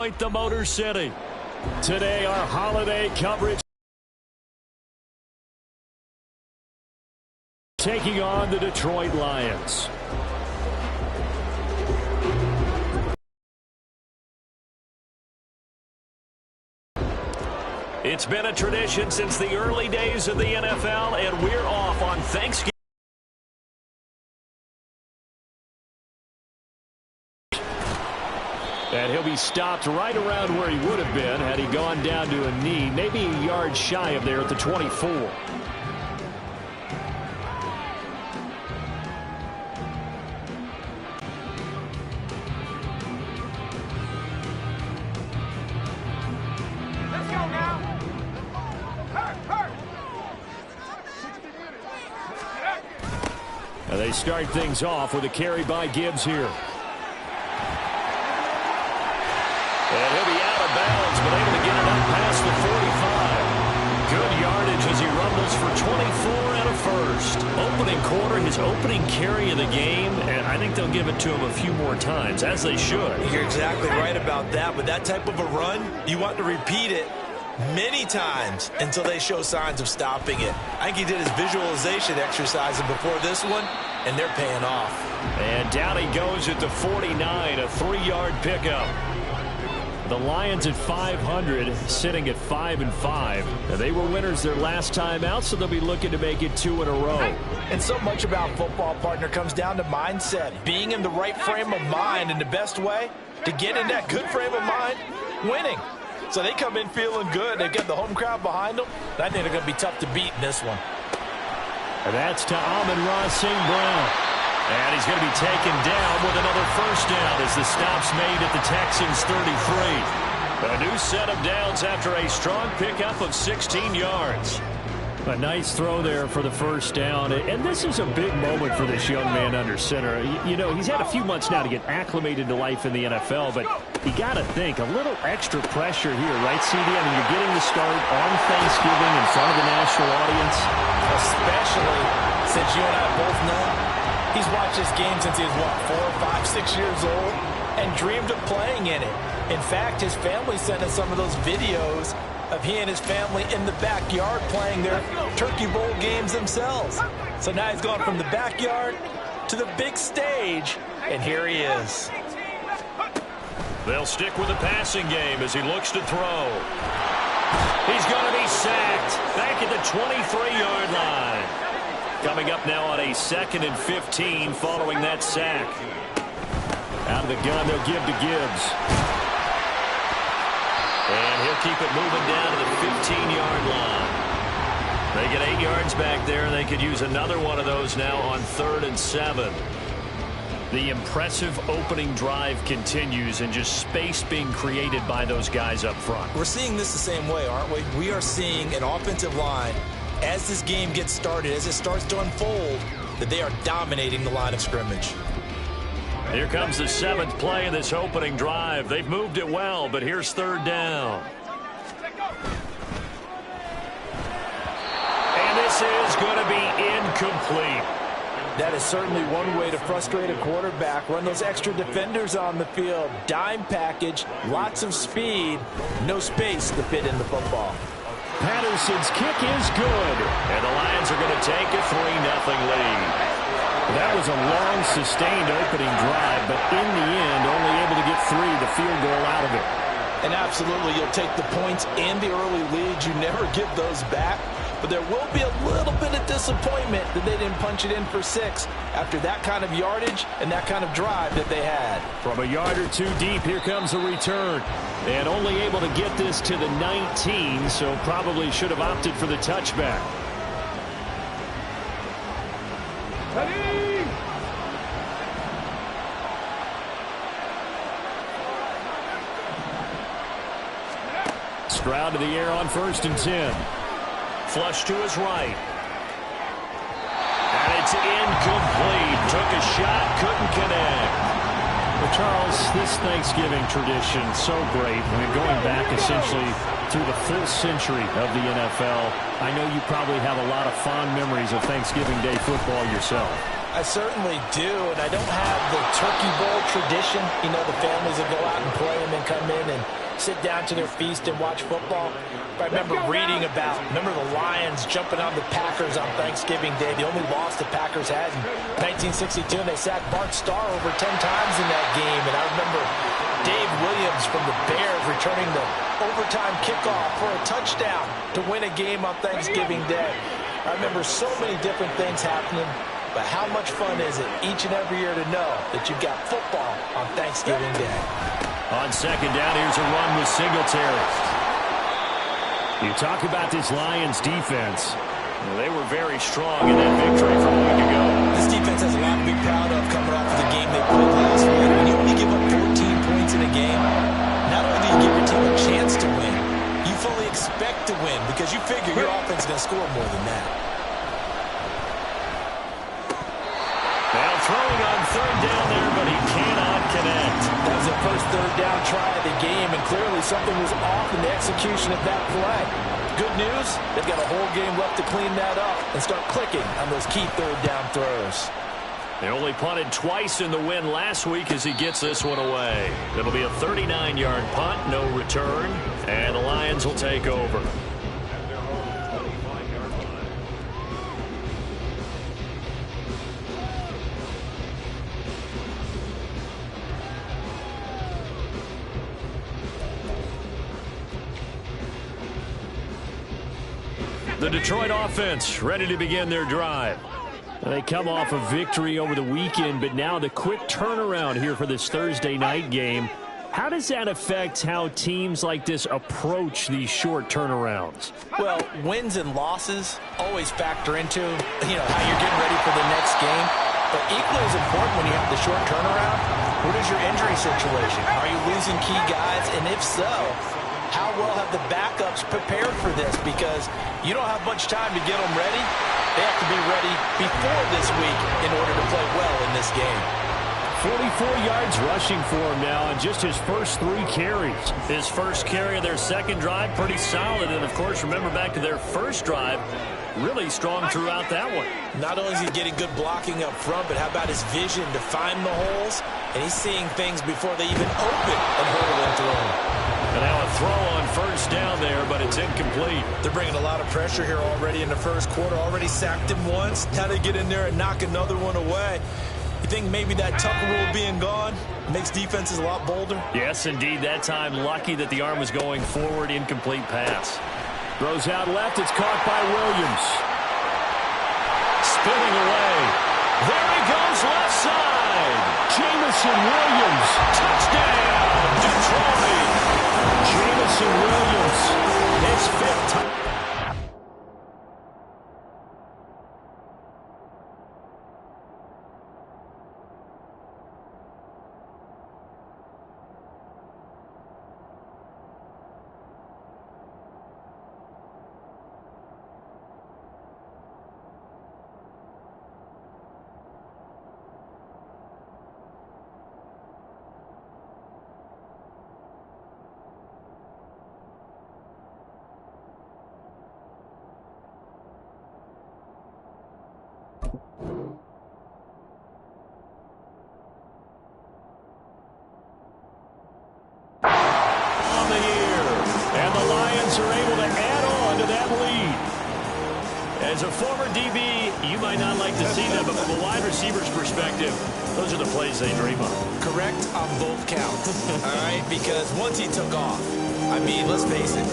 The Motor City. Today, our holiday coverage taking on the Detroit Lions. It's been a tradition since the early days of the NFL, and we're off on Thanksgiving. And he'll be stopped right around where he would have been had he gone down to a knee, maybe a yard shy of there at the 24. Let's go now. Hurt. And they start things off with a carry by Gibbs here. And he'll be out of bounds, but able to get it up past the 45. Good yardage as he rumbles for 24 and a first. Opening quarter, his opening carry of the game, and I think they'll give it to him a few more times, as they should. You're exactly right about that, but that type of a run, you want to repeat it many times until they show signs of stopping it. I think he did his visualization exercise before this one, and they're paying off. And down he goes at the 49, a 3-yard pickup. The Lions at 500, sitting at 5-5. They were winners their last time out, so they'll be looking to make it 2 in a row. And so much about football, partner, comes down to mindset. Being in the right frame of mind, and the best way to get in that good frame of mind, winning. So they come in feeling good. They've got the home crowd behind them. I think they're going to be tough to beat in this one. And that's to Amon-Ra St. Brown. And he's going to be taken down with another first down as the stop's made at the Texans' 33. A new set of downs after a strong pickup of 16 yards. A nice throw there for the first down. And this is a big moment for this young man under center. You know, he's had a few months now to get acclimated to life in the NFL, but you got to think a little extra pressure here, right, CD? I mean, you're getting the start on Thanksgiving in front of the national audience. Especially since you and I both know he's watched this game since he was, 4, 5, 6 years old and dreamed of playing in it. In fact, his family sent us some of those videos of he and his family in the backyard playing their Turkey Bowl games themselves. So now he's gone from the backyard to the big stage, and here he is. They'll stick with the passing game as he looks to throw. He's going to be sacked back at the 23-yard line. Coming up now on a 2nd and 15 following that sack. Out of the gun, they'll give to Gibbs. And he'll keep it moving down to the 15-yard line. They get 8 yards back there, and they could use another one of those now on 3rd and 7. The impressive opening drive continues, and just space being created by those guys up front. We're seeing this the same way, aren't we? We are seeing an offensive line, as this game gets started, as it starts to unfold, that they are dominating the line of scrimmage. Here comes the 7th play of this opening drive. They've moved it well, but here's 3rd down. And this is going to be incomplete. That is certainly one way to frustrate a quarterback. Run those extra defenders on the field. Dime package, lots of speed, no space to fit in the football. Patterson's kick is good. And the Lions are going to take a 3-0 lead. That was a long, sustained opening drive, but in the end, only able to get 3, the field goal out of it. And absolutely, you'll take the points and the early leads. You never give those back. But there will be a little bit of disappointment that they didn't punch it in for 6 after that kind of yardage and that kind of drive that they had. From a yard or 2 deep, here comes the return. And only able to get this to the 19, so probably should have opted for the touchback. Stroud to the air on 1st and 10. Flush to his right. And it's incomplete. Took a shot, couldn't connect. Well, Charles, this Thanksgiving tradition, so great. I mean, going back essentially through the full century of the NFL. I know you probably have a lot of fond memories of Thanksgiving Day football yourself. I certainly do, and I don't have the Turkey Bowl tradition. You know, the families that go out and play and then come in and sit down to their feast and watch football. But I remember reading about, the Lions jumping on the Packers on Thanksgiving Day. The only loss the Packers had in 1962, and they sacked Bart Starr over 10 times in that game. And I remember Dave Williams from the Bears returning the overtime kickoff for a touchdown to win a game on Thanksgiving Day. I remember so many different things happening, but how much fun is it each and every year to know that you've got football on Thanksgiving Day? On second down, here's a run with Singletary. You talk about this Lions defense. Well, they were very strong in that victory from a week ago. This defense has a lot to be proud of coming off of the game they played last week. When you only give up 14 points in a game, not only do you give your team a chance to win, you fully expect to win because you figure your offense is going to score more than that. Now throwing on third down there, but he cannot connect. That was the first third down try of the game, and clearly something was off in the execution of that play. Good news, they've got a whole game left to clean that up and start clicking on those key third down throws. They only punted twice in the win last week as he gets this one away. It'll be a 39-yard punt, no return, and the Lions will take over. The Detroit offense ready to begin their drive. They come off a victory over the weekend, but now the quick turnaround here for this Thursday night game. How does that affect how teams like this approach these short turnarounds? Well, wins and losses always factor into, how you're getting ready for the next game. But equally as important when you have the short turnaround, what is your injury situation? Are you losing key guys? And if so, how well have the backups prepared for this? Because you don't have much time to get them ready. They have to be ready before this week in order to play well in this game. 44 yards rushing for him now on just his first 3 carries. His first carry of their second drive, pretty solid. And, of course, remember back to their first drive, really strong throughout that one. Not only is he getting good blocking up front, but how about his vision to find the holes? And he's seeing things before they even open and hole into them. And now a throw on first down there, but it's incomplete. They're bringing a lot of pressure here already in the first quarter. Already sacked him once. Now they get in there and knock another one away. You think maybe that Tucker rule being gone makes defenses a lot bolder? Yes, indeed. That time, lucky that the arm was going forward. Incomplete pass. Throws out left. It's caught by Williams. Spinning away. There he goes, left side. Jamison Williams. Touchdown, Detroit. Jamison Williams, his 5th time. Are able to add on to that lead. As a former DB, you might not like to see them, but from a wide receiver's perspective, those are the plays they dream of. Correct on both counts. All right, because once he took off, I mean, let's face it,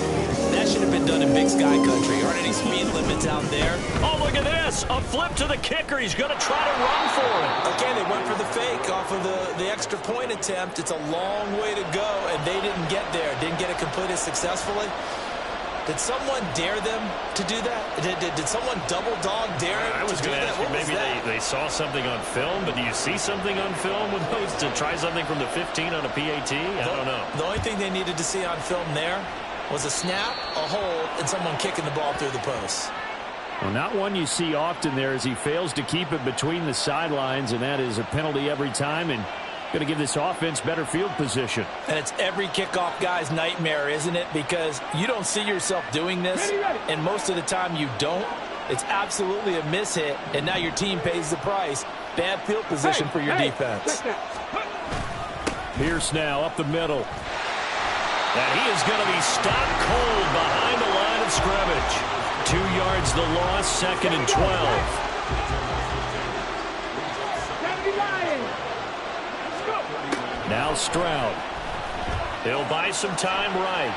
that should have been done in Big Sky country. Aren't any speed limits out there? Oh, look at this. A flip to the kicker. He's going to try to run for it. Okay, they went for the fake off of the extra point attempt. It's a long way to go, and they didn't get there. Didn't get it completed successfully. Did someone dare them to do that? Did someone double dog dare them I was going to ask you, maybe they saw something on film, but do you see something on film with those to try something from the 15 on a PAT? I don't know. The only thing they needed to see on film there was a snap, a hold, and someone kicking the ball through the post. Well, not one you see often there as he fails to keep it between the sidelines, and that is a penalty every time, and going to give this offense better field position. And it's every kickoff guy's nightmare, isn't it? Because you don't see yourself doing this, and most of the time you don't. It's absolutely a mishit, and now your team pays the price. Bad field position for your defense. Pierce now up the middle. And he is going to be stopped cold behind the line of scrimmage. 2 yards the loss, 2nd and 12. Now Stroud. He'll buy some time right.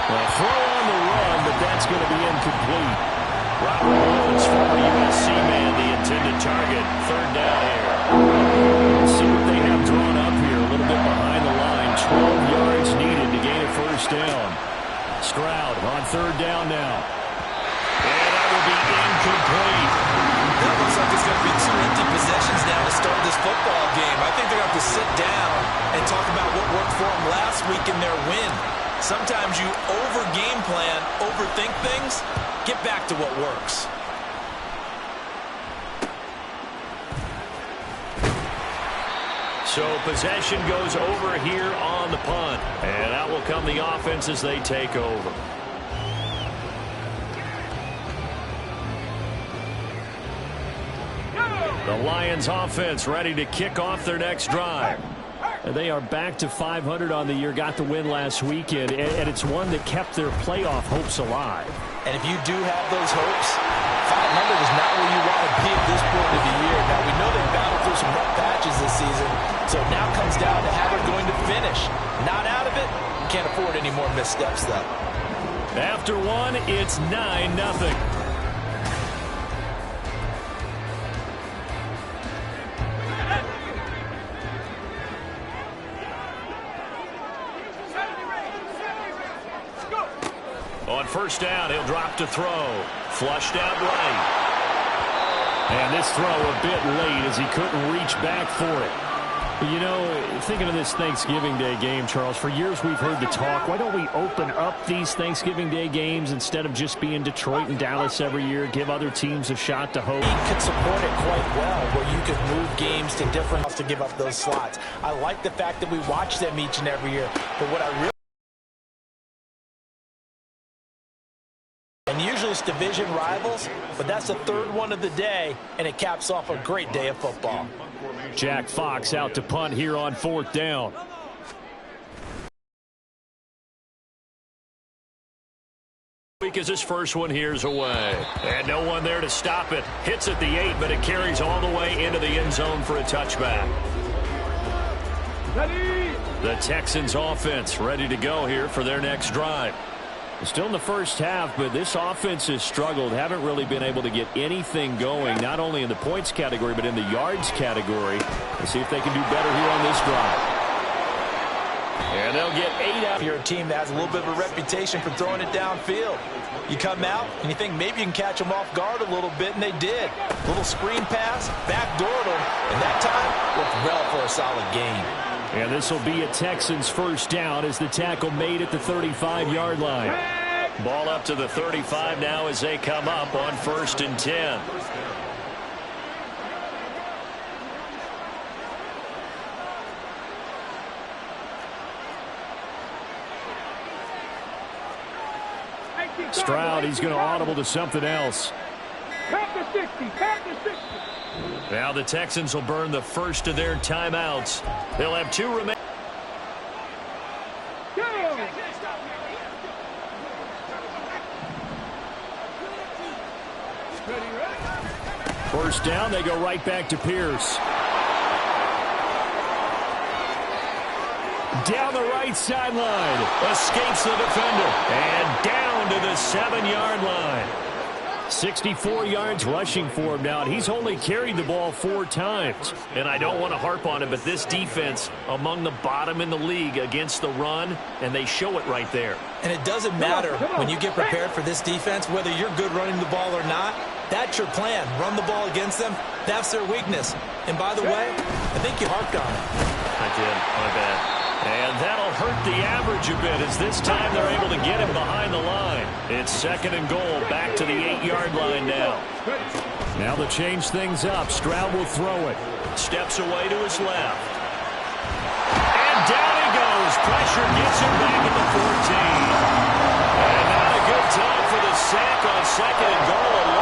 Well, throw on the run, but that's going to be incomplete. Robert Woods, former USC man, the intended target. 3rd down here. Let's see what they have drawn up here. A little bit behind the line. 12 yards needed to gain a 1st down. Stroud on 3rd down now. And that will be incomplete. That looks like it's going to be 2 empty possessions now to start this football game. I think they're going to have to sit down and talk about what worked for them last week in their win. Sometimes you over-game plan, overthink things. Get back to what works. So possession goes over here on the punt. And out will come the offense as they take over. The Lions offense ready to kick off their next drive. They are back to 500 on the year, got the win last weekend, and it's one that kept their playoff hopes alive. And if you do have those hopes, 500 is not where you want to be at this point of the year. Now, we know they've battled through some rough patches this season, so it now comes down to how they're going to finish. Not out of it, can't afford any more missteps, though. After one, it's 9-0. On 1st down, he'll drop to throw. Flushed out right. And this throw a bit late as he couldn't reach back for it. But you know, thinking of this Thanksgiving Day game, Charles, for years we've heard the talk, why don't we open up these Thanksgiving Day games instead of just being Detroit and Dallas every year, give other teams a shot to host? He could support it quite well, where you could move games to different to give up those slots. I like the fact that we watch them each and every year, but what I really and usually it's division rivals, but that's the 3rd one of the day, and it caps off a great day of football. Jack Fox out to punt here on 4th down. Because his first one here's away. And no one there to stop it. Hits at the 8, but it carries all the way into the end zone for a touchback. Ready. The Texans offense ready to go here for their next drive. Still in the first half, but this offense has struggled. Haven't really been able to get anything going, not only in the points category, but in the yards category. Let's see if they can do better here on this drive. And they'll get 8 out. If you're a team that has a little bit of a reputation for throwing it downfield, you come out and you think maybe you can catch them off guard a little bit, and they did. Little screen pass, backdoored them, and that time worked well for a solid gain. And this will be a Texans 1st down as the tackle made at the 35-yard line. Ball up to the 35 now as they come up on 1st and 10. Stroud, he's going to audible to something else. Back to 60. Back to 60. Now the Texans will burn the first of their timeouts. They'll have 2 remaining. First down, they go right back to Pierce. Down the right sideline. Escapes the defender. And down to the 7-yard line. 64 yards rushing for him now, and he's only carried the ball 4 times. And I don't want to harp on it, but this defense among the bottom in the league against the run, and they show it right there. And it doesn't matter when you get prepared for this defense, whether you're good running the ball or not. That's your plan. Run the ball against them. That's their weakness. And by the way, I think you harped on it. I did. My bad. And that'll hurt the average a bit as this time they're able to get him behind the line. It's 2nd and goal, back to the 8-yard line now. Now to change things up, Stroud will throw it. Steps away to his left. And down he goes. Pressure gets him back at the 14. And not a good time for the sack on 2nd and goal.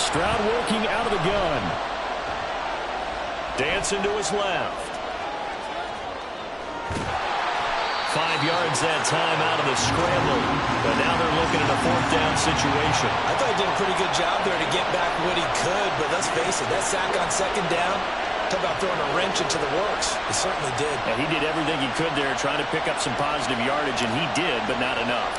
Stroud working out of the gun. Dancing to his left. 5 yards that time out of the scramble. But now they're looking at a 4th down situation. I thought he did a pretty good job there to get back what he could, but let's face it, that sack on 2nd down, talk about throwing a wrench into the works. He certainly did. Yeah, he did everything he could there, trying to pick up some positive yardage, and he did, but not enough.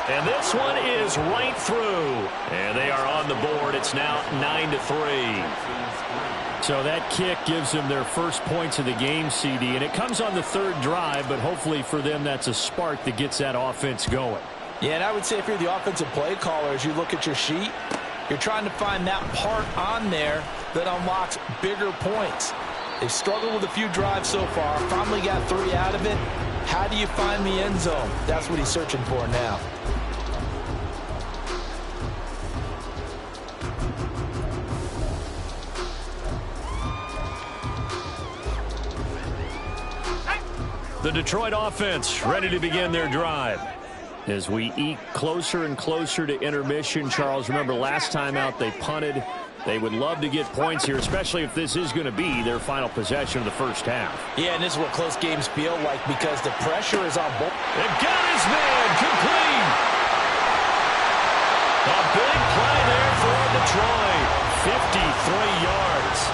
And this one is right through. And they are on the board. It's now 9-3. So that kick gives them their first points of the game, CD. And it comes on the 3rd drive, but hopefully for them that's a spark that gets that offense going. Yeah, and I would say if you're the offensive play caller, as you look at your sheet, you're trying to find that part on there that unlocks bigger points. They've struggled with a few drives so far. Finally got 3 out of it. How do you find the end zone? That's what he's searching for now. The Detroit offense ready to begin their drive. As we eke closer and closer to intermission, Charles, remember last time out they punted. They would love to get points here, especially if this is going to be their final possession of the first half. Yeah, and this is what close games feel like because the pressure is on both. They've got his man complete. A big play there for Detroit. 53 yards.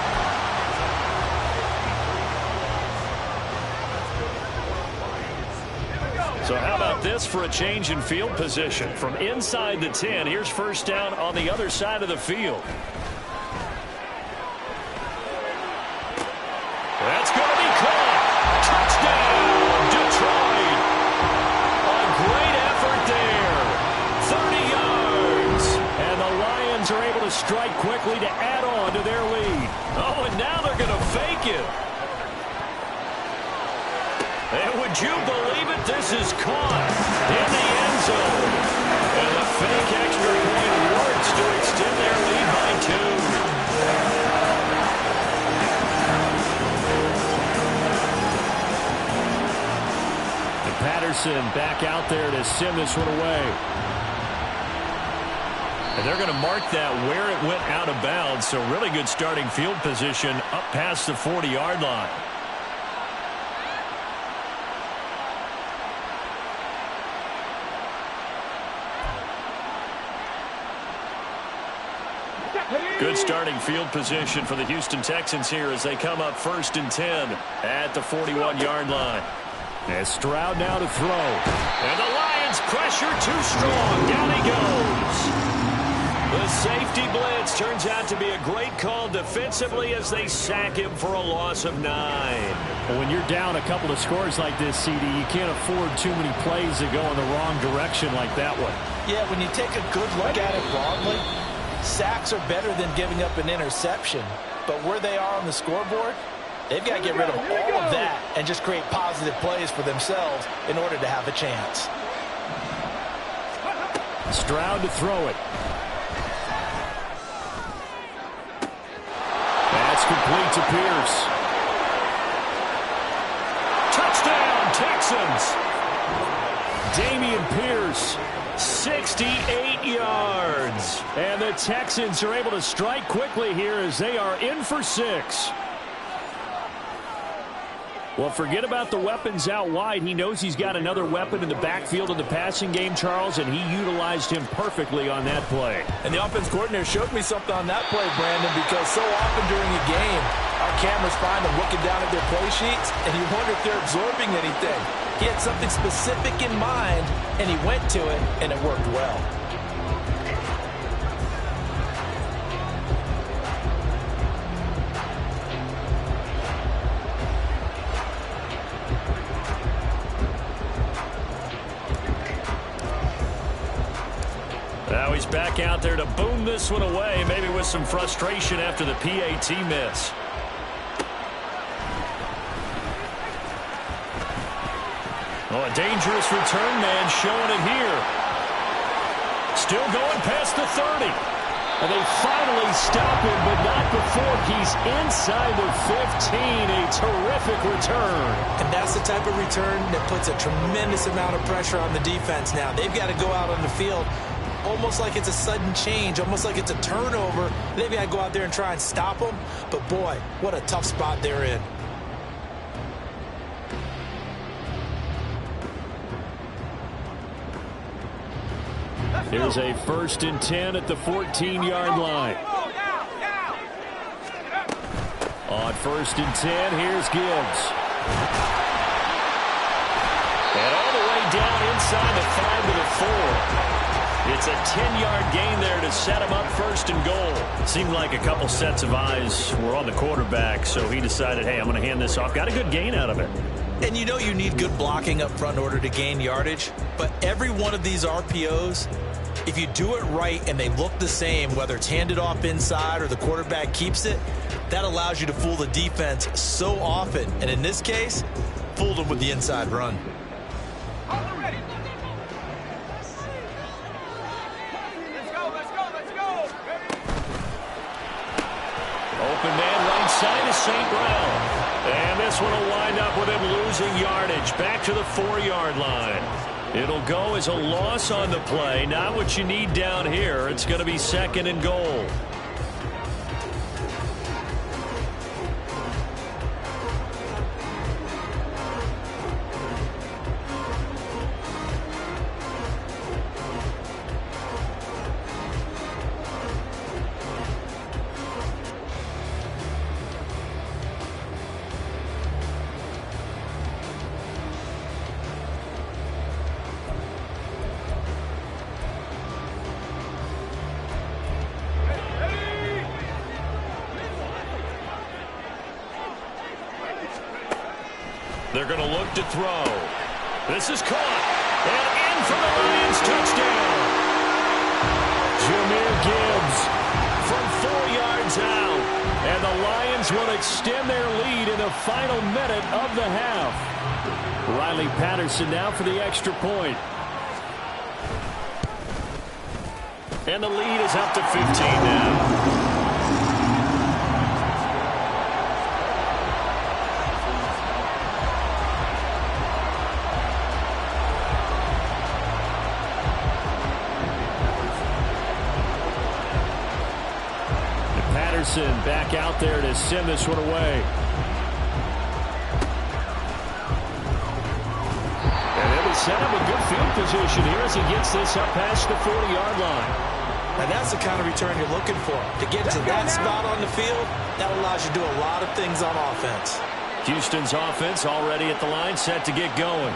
So how about this for a change in field position? From inside the 10, here's first down on the other side of the field. That's going to be caught. Touchdown, Detroit. A great effort there. 30 yards. And the Lions are able to strike quickly to add on to their lead. Oh, and now they're going to fake it. And would you believe it? This is caught in the end zone. And the fake extra point works to extend their lead by 2. And Patterson back out there to send this one away. And they're going to mark that where it went out of bounds. So really good starting field position up past the 40-yard line. Good starting field position for the Houston Texans here as they come up 1st and 10 at the 41-yard line. And Stroud now to throw. And the Lions pressure too strong. Down he goes. The safety blitz turns out to be a great call defensively as they sack him for a loss of 9. Well, when you're down a couple of scores like this, CD, you can't afford too many plays that go in the wrong direction like that one. Yeah, when you take a good look at it broadly, sacks are better than giving up an interception. But where they are on the scoreboard, they've got to get rid of all of that and just create positive plays for themselves in order to have a chance. Stroud to throw it. That's complete to Pierce. Touchdown, Texans. Dameon Pierce. 68 yards. And the Texans are able to strike quickly here as they are in for 6. Well, forget about the weapons out wide. He knows he's got another weapon in the backfield of the passing game, Charles, and he utilized him perfectly on that play. And the offense coordinator showed me something on that play, Brandon, because so often during a game, our cameras find them looking down at their play sheets, and you wonder if they're absorbing anything. He had something specific in mind, and he went to it, and it worked well. Now he's back out there to boom this one away, maybe with some frustration after the PAT miss. Oh, a dangerous return man showing it here. Still going past the 30. And they finally stop him, but not before he's inside the 15. A terrific return. And that's the type of return that puts a tremendous amount of pressure on the defense now. They've got to go out on the field almost like it's a sudden change, almost like it's a turnover. Maybe I go out there and try and stop them, but boy, what a tough spot they're in. Here's a 1st and 10 at the 14-yard line. On 1st and 10, here's Gibbs. And all the way down inside the 5 to the 4. It's a 10-yard gain there to set him up 1st and goal. Seemed like a couple sets of eyes were on the quarterback, so he decided, hey, I'm going to hand this off. Got a good gain out of it. And you know you need good blocking up front in order to gain yardage, but every one of these RPOs, if you do it right and they look the same, whether it's handed off inside or the quarterback keeps it, that allows you to fool the defense so often. And in this case, fooled them with the inside run. Open man right side is St. Brown. And this one will wind up with him losing yardage back to the 4-yard line. It'll go as a loss on the play. Not what you need down here. It's going to be 2nd and goal. They're going to look to throw. This is caught. And in for the Lions touchdown. Jahmyr Gibbs from 4 yards out. And the Lions will extend their lead in the final minute of the half. Riley Patterson now for the extra point. And the lead is up to 15 now. Back out there to send this one away. And it'll set up a good field position here as he gets this up past the 40-yard line. And that's the kind of return you're looking for. To get to that spot on the field, that allows you to do a lot of things on offense. Houston's offense already at the line, set to get going.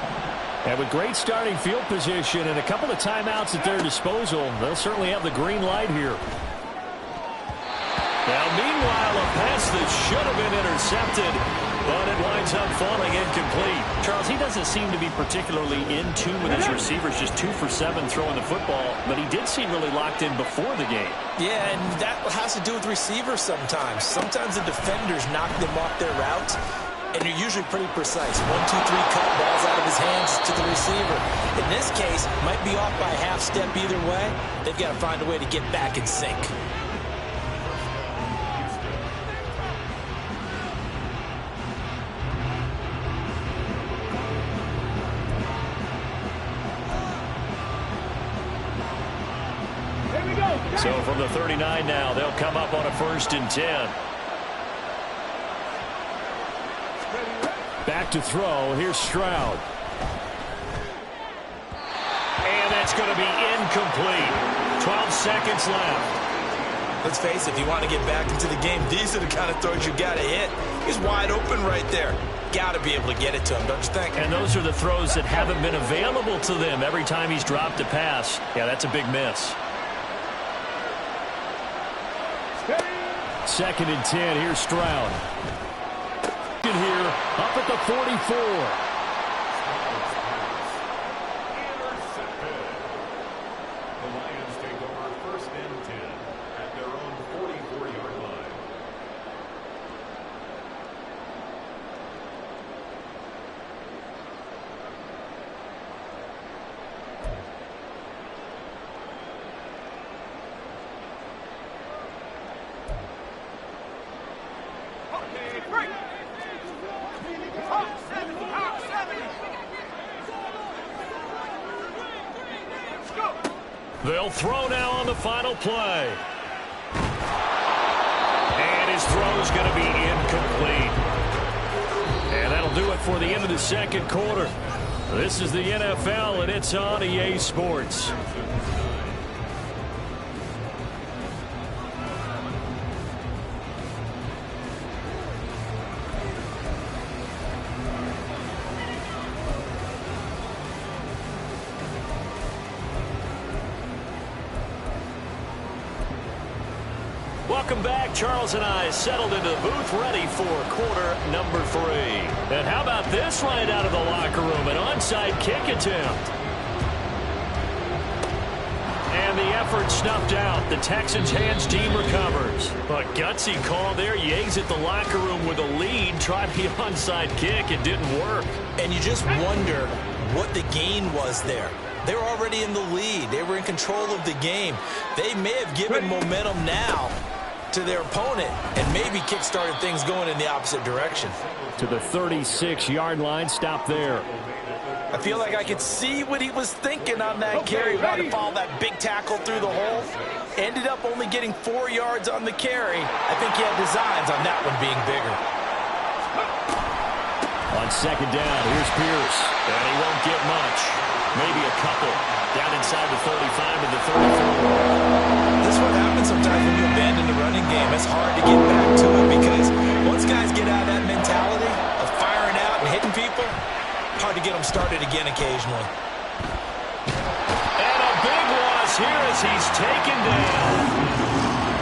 And with great starting field position and a couple of timeouts at their disposal, they'll certainly have the green light here. Now, meanwhile, a pass that should have been intercepted, but it winds up falling incomplete. Charles, he doesn't seem to be particularly in tune with his receivers, just 2 for 7 throwing the football, but he did seem really locked in before the game. Yeah, and that has to do with receivers sometimes. Sometimes the defenders knock them off their routes, and you're usually pretty precise. 1, 2, 3, cut, balls out of his hands to the receiver. In this case, might be off by a half step either way. They've got to find a way to get back in sync. So from the 39 now, they'll come up on a 1st and 10. Back to throw. Here's Stroud. And that's going to be incomplete. 12 seconds left. Let's face it, if you want to get back into the game, these are the kind of throws you got to hit. He's wide open right there. Got to be able to get it to him, don't you think? And those are the throws that haven't been available to them every time he's dropped a pass. Yeah, that's a big miss. 2nd and 10. Here's Stroud. In here, up at the 44. They'll throw now on the final play. And his throw's going to be incomplete. And that'll do it for the end of the second quarter. This is the NFL, and it's on EA Sports. Welcome back. Charles and I settled into the booth ready for quarter number 3. And how about this right out of the locker room? An onside kick attempt. And the effort snuffed out. The Texans' hands team recovers. But gutsy call there. Yates at the locker room with a lead. Tried the onside kick. It didn't work. And you just wonder what the gain was there. They were already in the lead. They were in control of the game. They may have given momentum now to their opponent and maybe kick-started things going in the opposite direction. To the 36-yard line, stop there. I feel like I could see what he was thinking on that carry. Wanted to follow that big tackle through the hole. Ended up only getting 4 yards on the carry. I think he had designs on that one being bigger. On second down, here's Pierce. And he won't get much. Maybe a couple. Down inside the 35 and the 34. This is what happens sometimes when you abandon the running game. It's hard to get back to it because once guys get out of that mentality of firing out and hitting people, hard to get them started again occasionally. And a big loss here as he's taken down.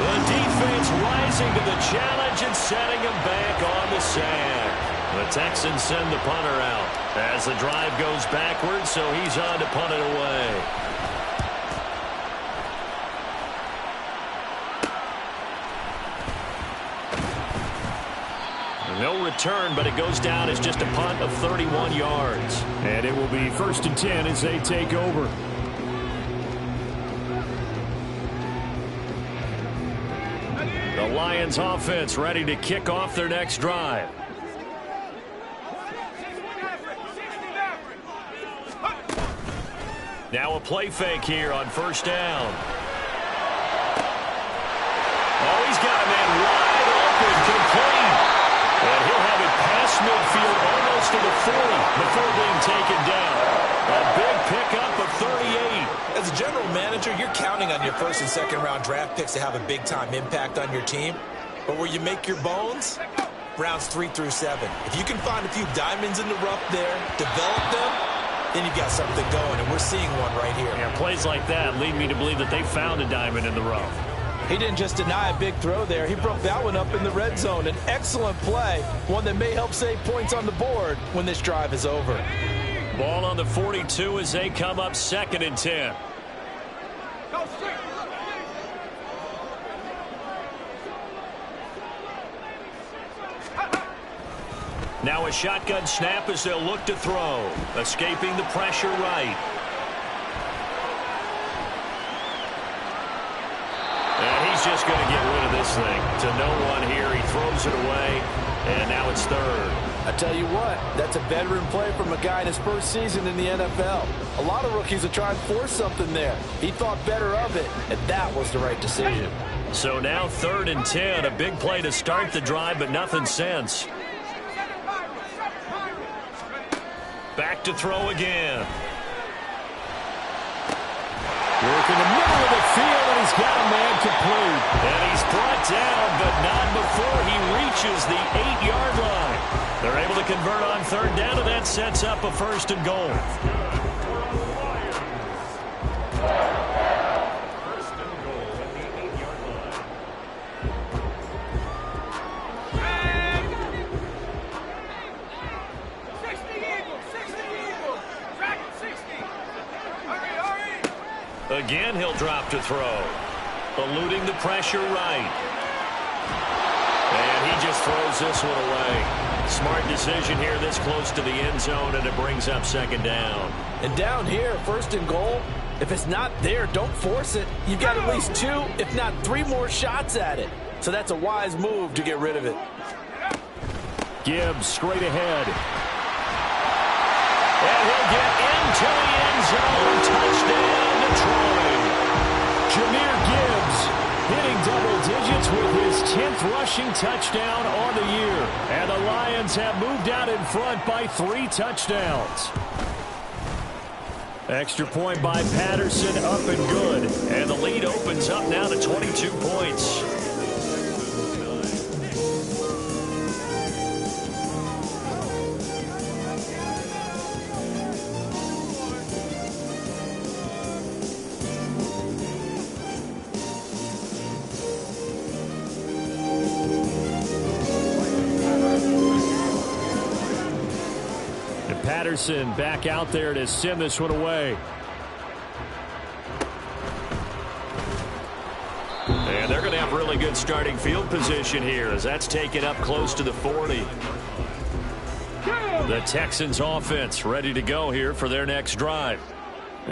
The defense rising to the challenge and setting him back on the sand. The Texans send the punter out as the drive goes backwards, so he's on to punt it away. No return, but it goes down as just a punt of 31 yards. And it will be 1st and 10 as they take over. The Lions offense ready to kick off their next drive. Now a play fake here on 1st down. Oh, he's got a man wide open, complete. And he'll have it past midfield almost to the 40 before being taken down. A big pickup of 38. As a general manager, you're counting on your 1st and 2nd round draft picks to have a big-time impact on your team. But where you make your bones, rounds 3 through 7. If you can find a few diamonds in the rough there, develop them, then you've got something going, and we're seeing one right here. Yeah, plays like that lead me to believe that they found a diamond in the rough. He didn't just deny a big throw there. He broke that one up in the red zone. An excellent play, one that may help save points on the board when this drive is over. Ball on the 42 as they come up 2nd and 10. Now a shotgun snap as they'll look to throw. Escaping the pressure right. And he's just going to get rid of this thing. To no one here. He throws it away. And now it's 3rd. I tell you what, that's a veteran play from a guy in his 1st season in the NFL. A lot of rookies are trying to force something there. He thought better of it, and that was the right decision. So now 3rd and 10. A big play to start the drive, but nothing since. Back to throw again. Work in the middle of the field, and he's got a man complete. And he's brought down, but not before he reaches the 8-yard line. They're able to convert on 3rd down, and that sets up a 1st and goal. Again, he'll drop to throw. Eluding the pressure right. And he just throws this one away. Smart decision here this close to the end zone, and it brings up 2nd down. And down here, 1st and goal, if it's not there, don't force it. You've got at least 2, if not 3 more shots at it. So that's a wise move to get rid of it. Gibbs straight ahead. And he'll get into the end zone. Touchdown, Detroit. Fields with his 10th rushing touchdown on the year. And the Lions have moved out in front by 3 touchdowns. Extra point by Patterson, up and good. And the lead opens up now to 22 points. Patterson back out there to send this one away. And they're going to have really good starting field position here as that's taken up close to the 40. The Texans offense ready to go here for their next drive.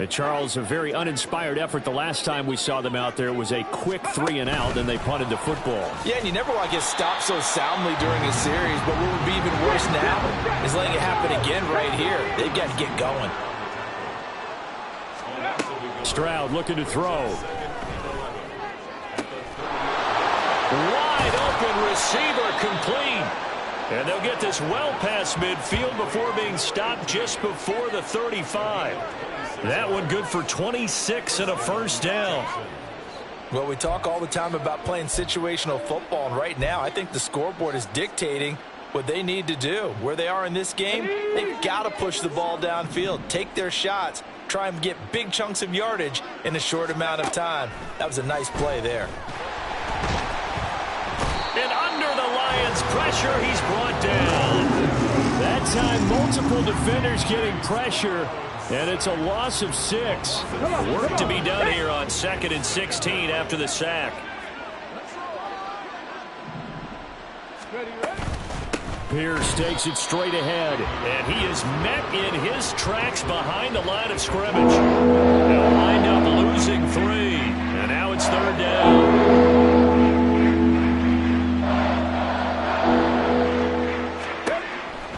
Charles, a very uninspired effort the last time we saw them out there. It was a quick 3 and out, then they punted the football. Yeah, and you never want to get stopped so soundly during a series, but what would be even worse now is letting it happen again right here. They've got to get going. Stroud looking to throw. Wide open receiver complete. And they'll get this well past midfield before being stopped just before the 35. That one good for 26 and a first down. Well, we talk all the time about playing situational football, and right now I think the scoreboard is dictating what they need to do. Where they are in this game, they've got to push the ball downfield, take their shots, try and get big chunks of yardage in a short amount of time. That was a nice play there. And under the Lions' pressure, he's brought down. That time, multiple defenders getting pressure. And it's a loss of 6. Work to be done here on 2nd and 16 after the sack. Pierce takes it straight ahead. And he is met in his tracks behind the line of scrimmage. They'll wind up losing 3. And now it's 3rd down.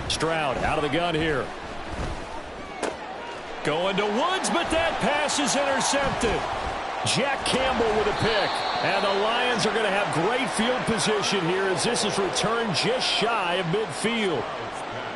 Stroud out of the gun here. Going to Woods, but that pass is intercepted. Jack Campbell with a pick. And the Lions are going to have great field position here as this is returned just shy of midfield.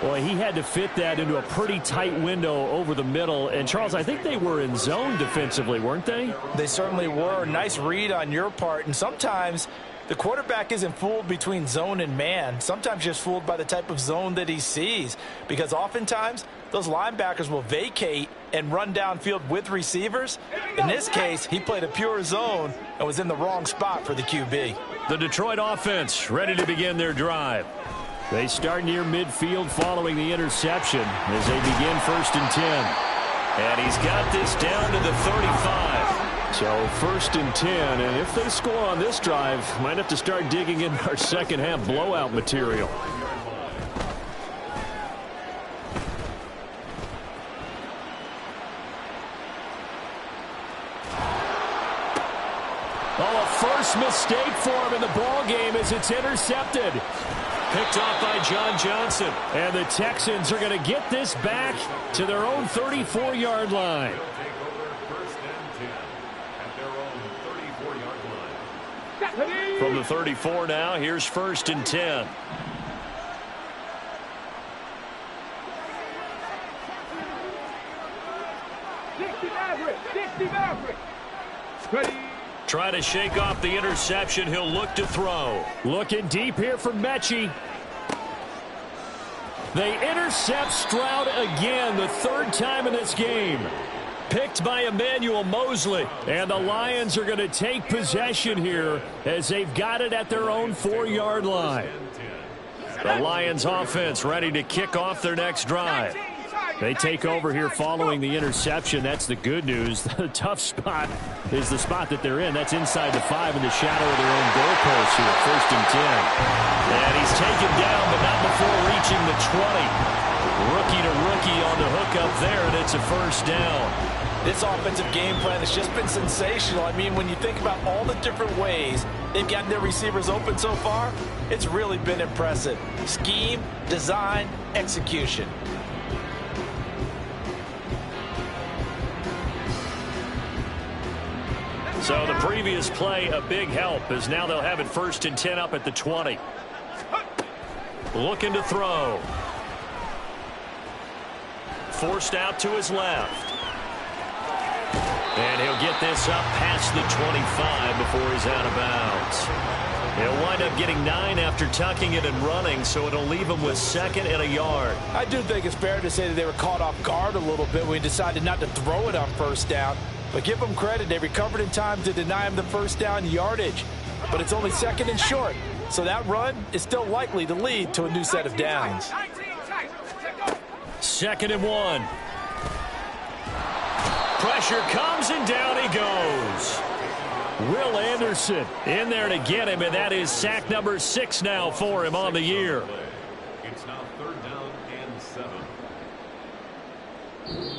Boy, he had to fit that into a pretty tight window over the middle. And, Charles, I think they were in zone defensively, weren't they? They certainly were. Nice read on your part. And sometimes the quarterback isn't fooled between zone and man. Sometimes just fooled by the type of zone that he sees. Because oftentimes those linebackers will vacate and run downfield with receivers. In this case, he played a pure zone and was in the wrong spot for the QB. The Detroit offense ready to begin their drive. They start near midfield following the interception as they begin 1st and 10. And he's got this down to the 35. So 1st and 10, and if they score on this drive, might have to start digging in our second half blowout material. Oh, a first mistake for him in the ball game as it's intercepted. Picked off by John Johnson. And the Texans are going to get this back to their own 34-yard line. From the 34 now, here's 1st and 10. Try to shake off the interception. He'll look to throw. Looking deep here for Mechie. They intercept Stroud again, the 3rd time in this game. Picked by Emmanuel Mosley. And the Lions are going to take possession here as they've got it at their own 4-yard line. The Lions offense ready to kick off their next drive. They take over here following the interception. That's the good news. The tough spot is the spot that they're in. That's inside the 5 in the shadow of their own goalpost here, 1st and 10. And he's taken down, but not before reaching the 20. Rookie to rookie on the hook up there, and it's a first down. This offensive game plan has just been sensational. I mean, when you think about all the different ways they've gotten their receivers open so far, it's really been impressive. Scheme, design, execution. So the previous play, a big help, as now they'll have it 1st and 10 up at the 20. Looking to throw. Forced out to his left. And he'll get this up past the 25 before he's out of bounds. He'll wind up getting 9 after tucking it and running, so it'll leave him with 2nd and a yard. I do think it's fair to say that they were caught off guard a little bit when he decided not to throw it on 1st down. But give them credit, they recovered in time to deny him the 1st down yardage. But it's only 2nd and short, so that run is still likely to lead to a new set of downs. 2nd and 1. Pressure comes, and down he goes. Will Anderson in there to get him, and that is sack number 6 now for him on the year. It's now 3rd down and 7.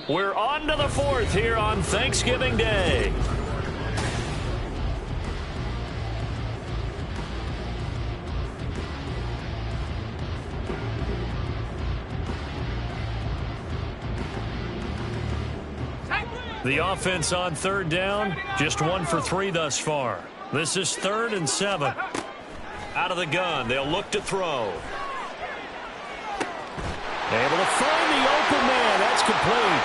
We're on to the 4th here on Thanksgiving Day. The offense on 3rd down, just 1 for 3 thus far. This is 3rd and 7. Out of the gun, they'll look to throw. Able to find the open man. That's complete.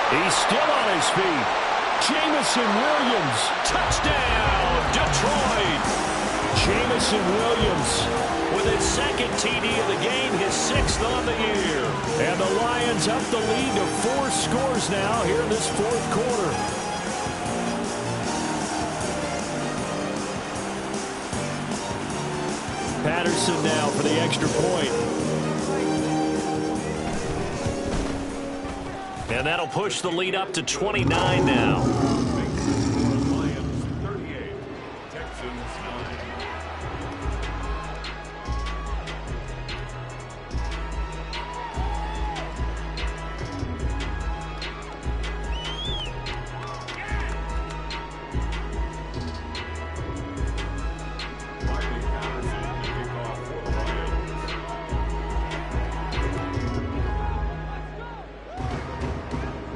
He's still on his feet. Jamison Williams. Touchdown, Detroit. Jamison Williams with his 2nd TD of the game, his 6th on the year. And the Lions up the lead to 4 scores now here in this 4th quarter. Patterson now for the extra point. And that'll push the lead up to 29 now. Lions 38, Texans 9.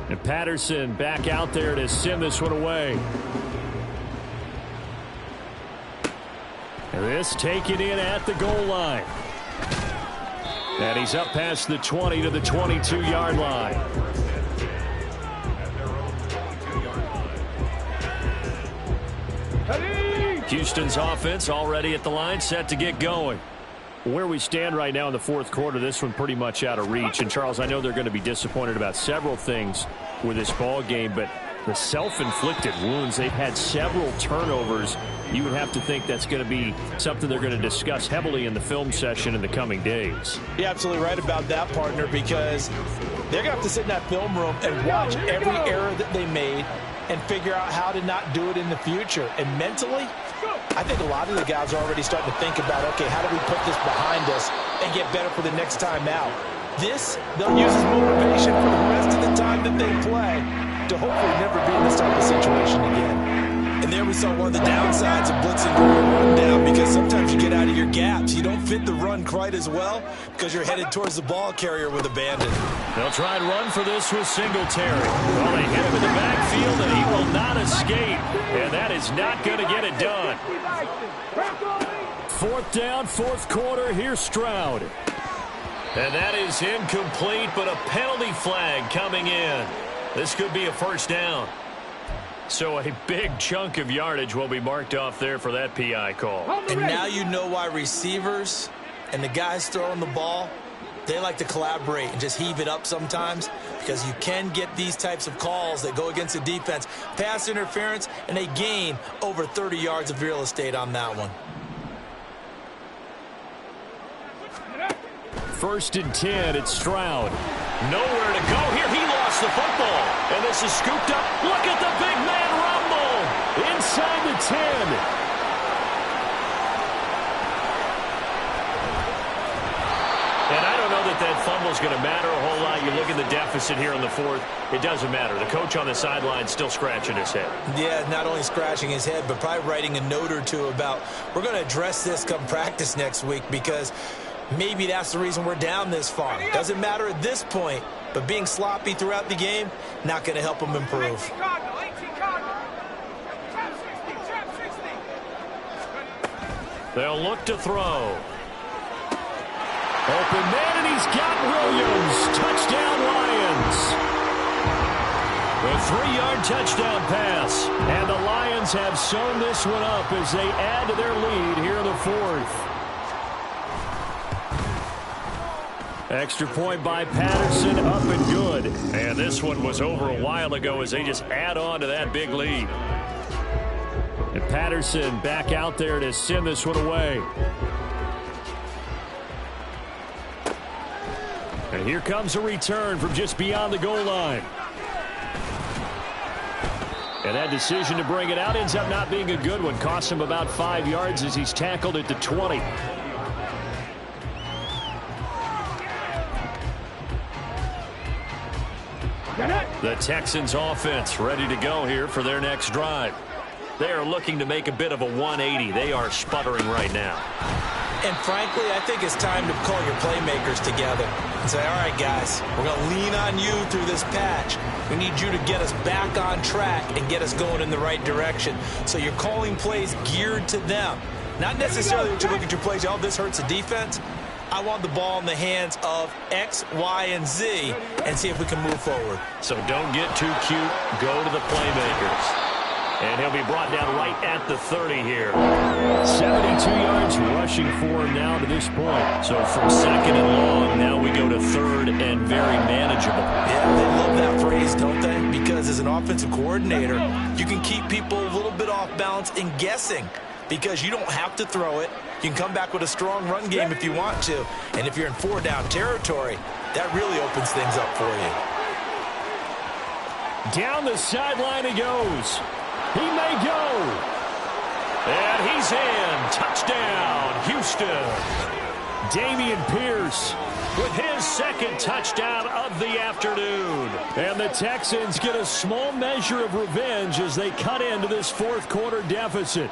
And Patterson back out there to send this one away. And this taken in at the goal line. And he's up past the 20 to the 22-yard line. Houston's offense already at the line, set to get going. Where we stand right now in the 4th quarter, this one pretty much out of reach. And, Charles, I know they're going to be disappointed about several things with this ball game, but the self-inflicted wounds, they've had several turnovers. You would have to think that's going to be something they're going to discuss heavily in the film session in the coming days. You're absolutely right about that, partner, because they're going to have to sit in that film room and watch every error that they made and figure out how to not do it in the future. And mentally, I think a lot of the guys are already starting to think about, okay, how do we put this behind us and get better for the next time out? This, they'll use as motivation for the rest of the time that they play to hopefully never be in this type of situation again. And there we saw one of the downsides of blitzing during a run down, because sometimes you get out of your gaps. You don't fit the run quite as well because you're headed towards the ball carrier with abandon. They'll try and run for this with Singletary. Well, they hit him in the backfield, and he will not escape. And that is not going to get it done. 4th down, 4th quarter. Here's Stroud. And that is incomplete, but a penalty flag coming in. This could be a 1st down. So a big chunk of yardage will be marked off there for that PI call. And now you know why receivers and the guys throwing the ball, they like to collaborate and just heave it up sometimes, because you can get these types of calls that go against the defense. Pass interference, and they gain over 30 yards of real estate on that one. 1st and 10, it's Stroud. Nowhere to go here. He lost the football. And this is scooped up. Look at the big man rumble inside the 10. And I don't know that fumble's going to matter a whole lot. You look at the deficit here in the 4th. It doesn't matter. The coach on the sideline still scratching his head. Yeah, not only scratching his head, but probably writing a note or two about, we're going to address this come practice next week, because maybe that's the reason we're down this far. Doesn't matter at this point, but being sloppy throughout the game, not going to help them improve. They'll look to throw. Open man, and he's got Williams. Touchdown, Lions. A 3-yard touchdown pass. And the Lions have sewn this one up as they add to their lead here in the fourth. Extra point by Patterson, up and good. And this one was over a while ago as they just add on to that big lead. And Patterson back out there to send this one away. And here comes a return from just beyond the goal line. And that decision to bring it out ends up not being a good one. Cost him about 5 yards as he's tackled at the 20. The Texans offense ready to go here for their next drive. They are looking to make a bit of a 180. They are sputtering right now. And frankly, I think it's time to call your playmakers together and say, all right, guys, we're going to lean on you through this patch. We need you to get us back on track and get us going in the right direction. So you're calling plays geared to them. Not necessarily that you look at your plays, oh, this hurts the defense. I want the ball in the hands of X, Y, and Z and see if we can move forward. So don't get too cute. Go to the playmakers. And he'll be brought down right at the 30 here. 72 yards rushing for him now to this point. So from second and long, now we go to third and very manageable. Yeah, they love that phrase, don't they? Because as an offensive coordinator, you can keep people a little bit off balance and guessing because you don't have to throw it. You can come back with a strong run game if you want to. And if you're in 4-down territory, that really opens things up for you. Down the sideline he goes. He may go. And he's in. Touchdown, Houston. Dameon Pierce with his second touchdown of the afternoon. And the Texans get a small measure of revenge as they cut into this fourth quarter deficit.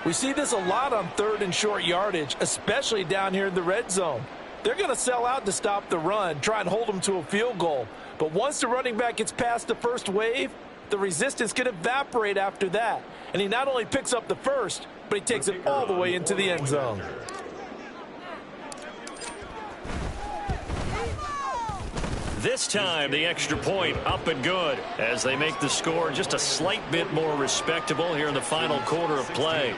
We see this a lot on third and short yardage, especially down here in the red zone. They're going to sell out to stop the run, try and hold them to a field goal. But once the running back gets past the first wave, the resistance can evaporate after that. And he not only picks up the first, but he takes it all the way into the end zone. This time, the extra point up and good as they make the score just a slight bit more respectable here in the final quarter of play.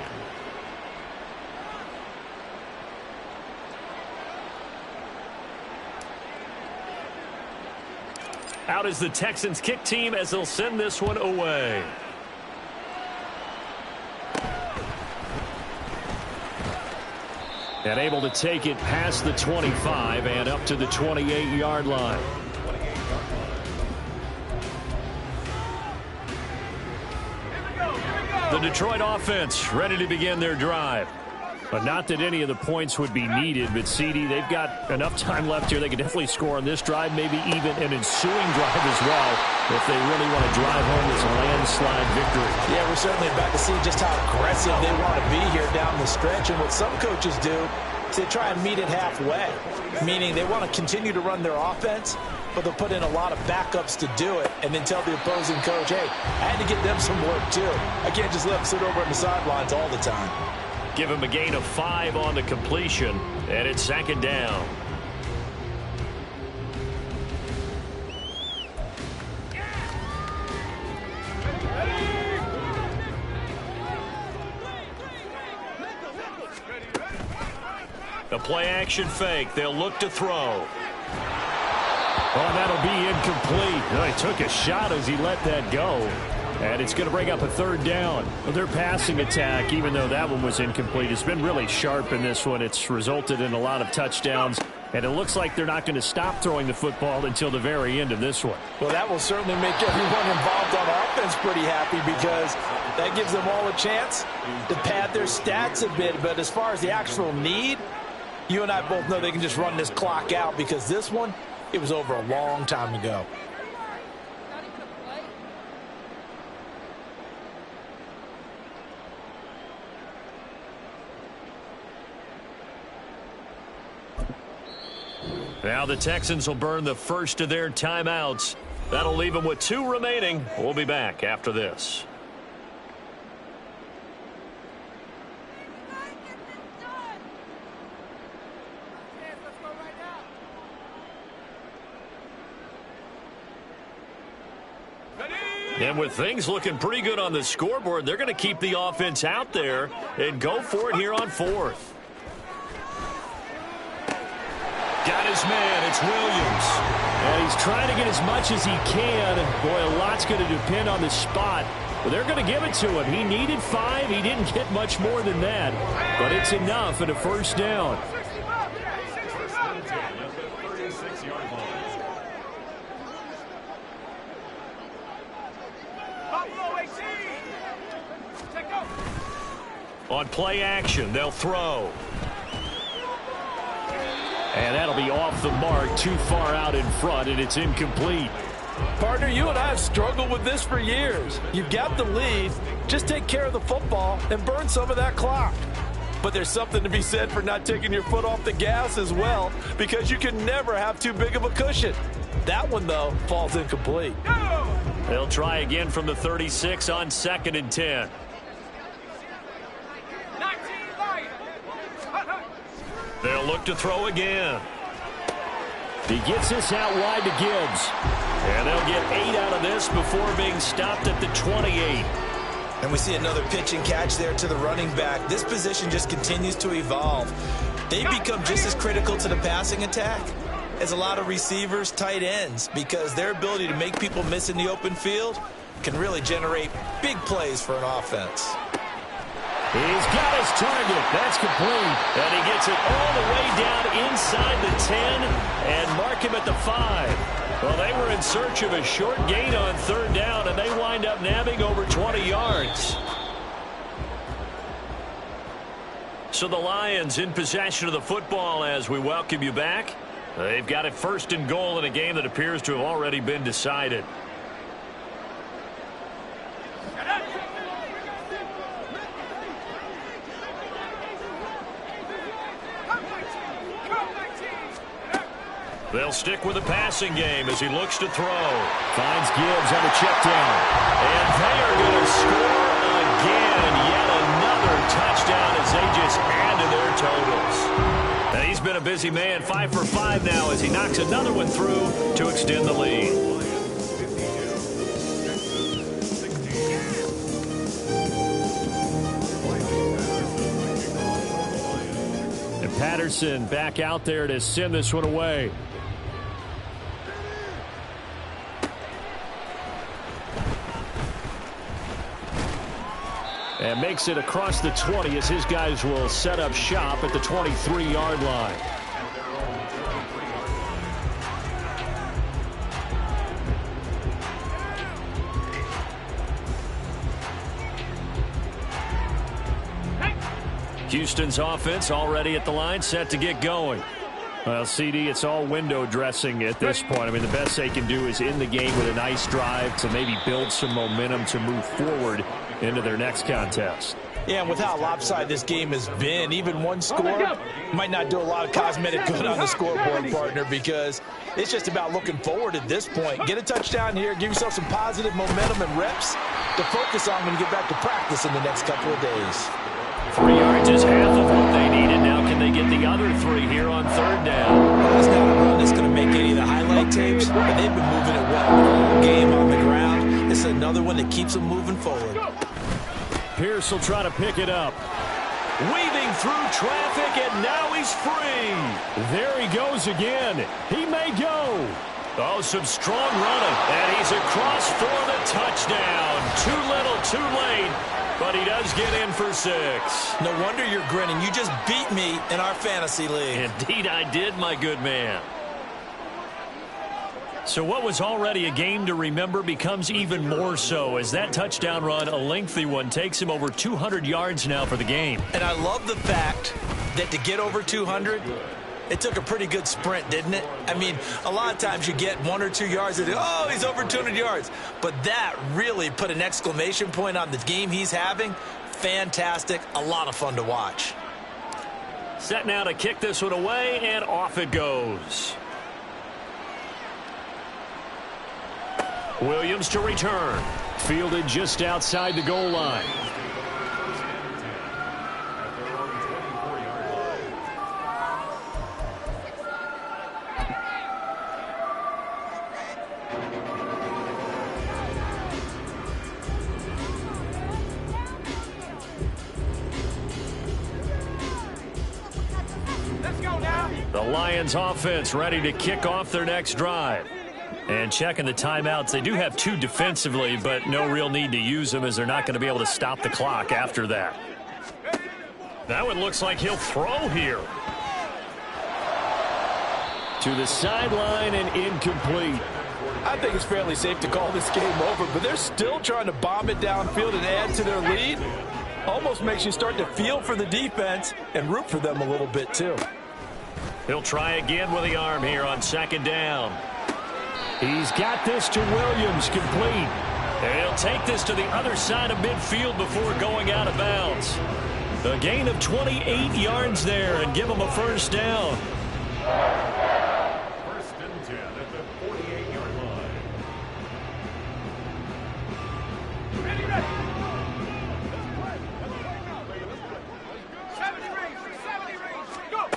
Out is the Texans kick team as they'll send this one away. And able to take it past the 25 and up to the 28-yard line. The Detroit offense ready to begin their drive. But not that any of the points would be needed, but CD, they've got enough time left here. They can definitely score on this drive, maybe even an ensuing drive as well, if they really want to drive home this landslide victory. Yeah, we're certainly about to see just how aggressive they want to be here down the stretch. And what some coaches do is they try and meet it halfway, meaning they want to continue to run their offense, but they'll put in a lot of backups to do it and then tell the opposing coach, hey, I had to get them some work too. I can't just let them sit over on the sidelines all the time. Give him a gain of 5 on the completion, and it's second down. The play-action fake. They'll look to throw. Oh, that'll be incomplete. Oh, he took a shot as he let that go. And it's going to bring up a third down. Well, their passing attack, even though that one was incomplete, has been really sharp in this one. It's resulted in a lot of touchdowns. And it looks like they're not going to stop throwing the football until the very end of this one. Well, that will certainly make everyone involved on offense pretty happy because that gives them all a chance to pad their stats a bit. But as far as the actual need, you and I both know they can just run this clock out because this one, it was over a long time ago. Now the Texans will burn the first of their timeouts. That'll leave them with 2 remaining. We'll be back after this. And with things looking pretty good on the scoreboard, they're going to keep the offense out there and go for it here on 4th. Got his man. It's Williams. And he's trying to get as much as he can. Boy, a lot's going to depend on the spot. But they're going to give it to him. He needed 5. He didn't get much more than that. But it's enough at a first down. On play action, they'll throw. And that'll be off the mark, too far out in front, and it's incomplete. Partner, you and I have struggled with this for years. You've got the lead. Just take care of the football and burn some of that clock. But there's something to be said for not taking your foot off the gas as well, because you can never have too big of a cushion. That one, though, falls incomplete. They'll try again from the 36 on 2nd and 10. They'll look to throw again. He gets this out wide to Gibbs. And they'll get 8 out of this before being stopped at the 28. And we see another pitch and catch there to the running back. This position just continues to evolve. They've become just as critical to the passing attack as a lot of receivers, tight ends, because their ability to make people miss in the open field can really generate big plays for an offense. He's got his target. That's complete. And he gets it all the way down inside the 10 and mark him at the 5. Well, they were in search of a short gain on 3rd down, and they wind up nabbing over 20 yards. So the Lions in possession of the football as we welcome you back. They've got it 1st and goal in a game that appears to have already been decided. They'll stick with the passing game as he looks to throw. Finds Gibbs on the check down. And they are going to score again. Yet another touchdown as they just add to their totals. And he's been a busy man. 5 for 5 now as he knocks another one through to extend the lead. And Patterson back out there to send this one away. And makes it across the 20 as his guys will set up shop at the 23-yard line. Houston's offense already at the line, set to get going. Well, CD, it's all window dressing at this point. I mean, the best they can do is in the game with a nice drive to maybe build some momentum to move forward into their next contest. Yeah, and with how lopsided this game has been, even one score might not do a lot of cosmetic good on the scoreboard, partner, because it's just about looking forward at this point. Get a touchdown here, give yourself some positive momentum and reps to focus on when you get back to practice in the next couple of days. 3 yards is half of what they needed. Now can they get the other 3 here on 3rd down? Well, it's not a run that's going to make any of the highlight tapes, but they've been moving it well the whole game on the ground. This is another one that keeps them moving forward. Pierce will try to pick it up. Weaving through traffic, and now he's free. There he goes again. He may go. Oh, some strong running, and he's across for the touchdown. Too little, too late, but he does get in for 6. No wonder you're grinning. You just beat me in our fantasy league. Indeed I did, my good man. So what was already a game to remember becomes even more so as that touchdown run, a lengthy one, takes him over 200 yards now for the game. And I love the fact that to get over 200, it took a pretty good sprint, didn't it? I mean, a lot of times you get 1 or 2 yards and, oh, he's over 200 yards. But that really put an exclamation point on the game he's having. Fantastic. A lot of fun to watch. Set now to kick this one away, and off it goes. Williams to return. Fielded just outside the goal line. Lions offense ready to kick off their next drive. And checking the timeouts, they do have 2 defensively, but no real need to use them as they're not going to be able to stop the clock after that. Now it looks like he'll throw here. To the sideline and incomplete. I think it's fairly safe to call this game over, but they're still trying to bomb it downfield and add to their lead. Almost makes you start to feel for the defense and root for them a little bit too. He'll try again with the arm here on 2nd down. He's got this to Williams, complete. And he'll take this to the other side of midfield before going out of bounds. A gain of 28 yards there and give him a first down. First and 10 at the 48-yard line. Ready, ready. 70 range, go.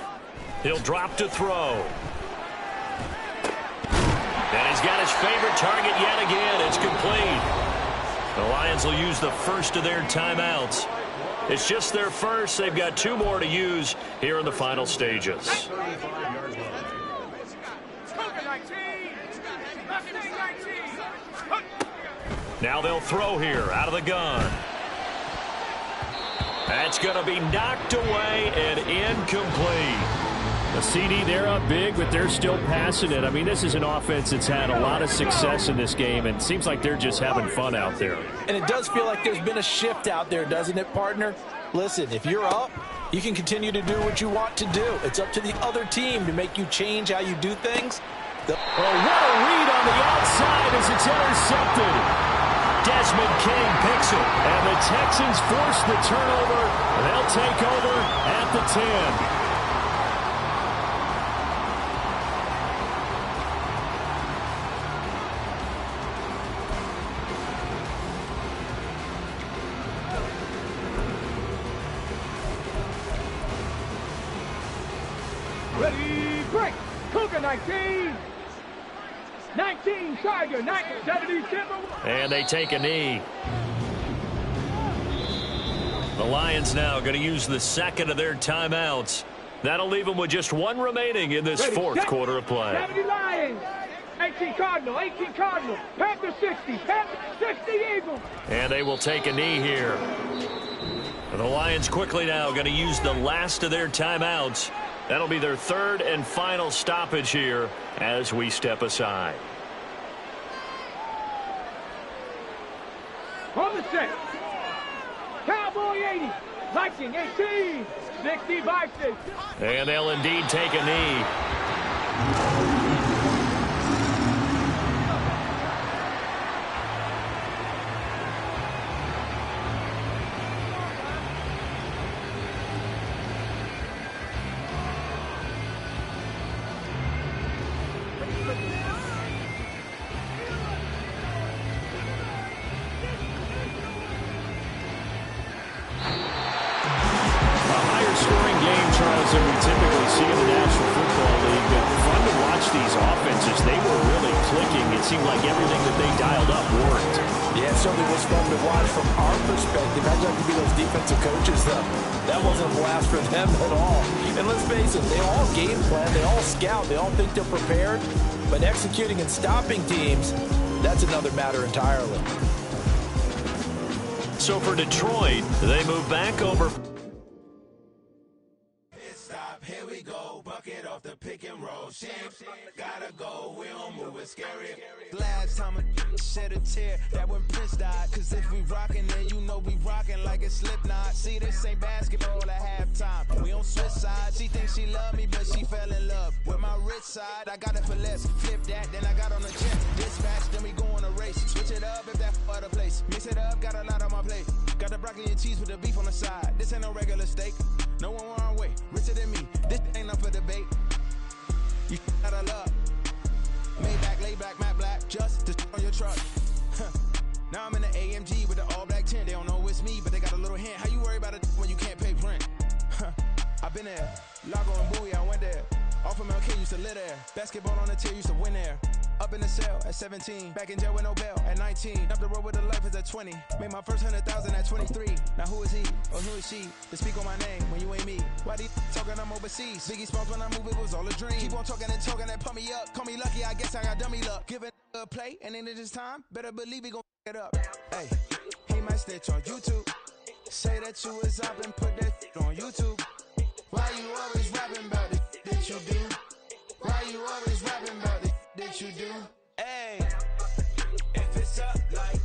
He'll drop to throw. And he's got his favorite target yet again. It's complete. The Lions will use the first of their timeouts. It's just their first. They've got 2 more to use here in the final stages. Now they'll throw here out of the gun. That's going to be knocked away and incomplete. The CD, they're up big, but they're still passing it. I mean, this is an offense that's had a lot of success in this game, and it seems like they're just having fun out there. And it does feel like there's been a shift out there, doesn't it, partner? Listen, if you're up, you can continue to do what you want to do. It's up to the other team to make you change how you do things. What a read on the outside as it's intercepted. Desmond King picks it, and the Texans force the turnover, and they'll take over at the 10. Ready, break. Cougar 19. 19, Tiger, 77. And they take a knee. The Lions now going to use the second of their timeouts. That'll leave them with just 1 remaining in this fourth quarter of play. 70 Lions. 18 Cardinal, Panther 60, Panther 60 Eagles. And they will take a knee here. The Lions quickly now going to use the last of their timeouts. That'll be their 3rd and final stoppage here as we step aside. On the set. Cowboy 80, Viking 18, 60 Vikings. And they'll indeed take a knee. Than we typically see in the National Football League. But fun to watch these offenses. They were really clicking. It seemed like everything that they dialed up worked. Yeah, it certainly was fun to watch from our perspective. I'd like to be those defensive coaches, though. That wasn't a blast for them at all. And let's face it, they all game plan, they all scout, they all think they're prepared. But executing and stopping teams, that's another matter entirely. So for Detroit, they move back over. Here we go, bucket off the pick and roll. Shit, gotta go, we don't move it scary. Last time a shed a tear, that when Prince died. Cause if we rockin', then you know we rockin' like a Slipknot. See, this ain't basketball at halftime. We on switch sides. She thinks she love me, but she fell in love with my rich side. I got it for less. Flip that, then I got on the jet. Dispatch, then we go on a race. Switch it up if that other place. Mix it up, got a lot on my plate. Got the broccoli and cheese with the beef on the side. This ain't no regular steak. No one wrong way, richer than me. This ain't up for debate. You out of luck. Maybach, lay back, matte black, just to on your truck. Now I'm in the AMG with the all black tint. They don't know it's me, but they got a little hint. How you worry about it when you can't pay rent? I've been there. Lago and Bowie, I went there. Off of MLK used to live there. Basketball on the tier used to win there. Up in the cell at 17, back in jail with no bail at 19. Up the road with the life is at 20. Made my first 100,000 at 23. Now who is he or who is she to speak on my name when you ain't me? Why they talking I'm overseas? Biggie Smalls when I move it was all a dream. Keep on talking and pump me up. Call me lucky, I guess I got dummy luck. Give it a play and then it's time. Better believe he gon' it up. Hey, he might snitch on YouTube. Say that you was up and put that on YouTube. Why you always rapping about it that you do? Why you always rapping about it that you do? Hey, if it's up like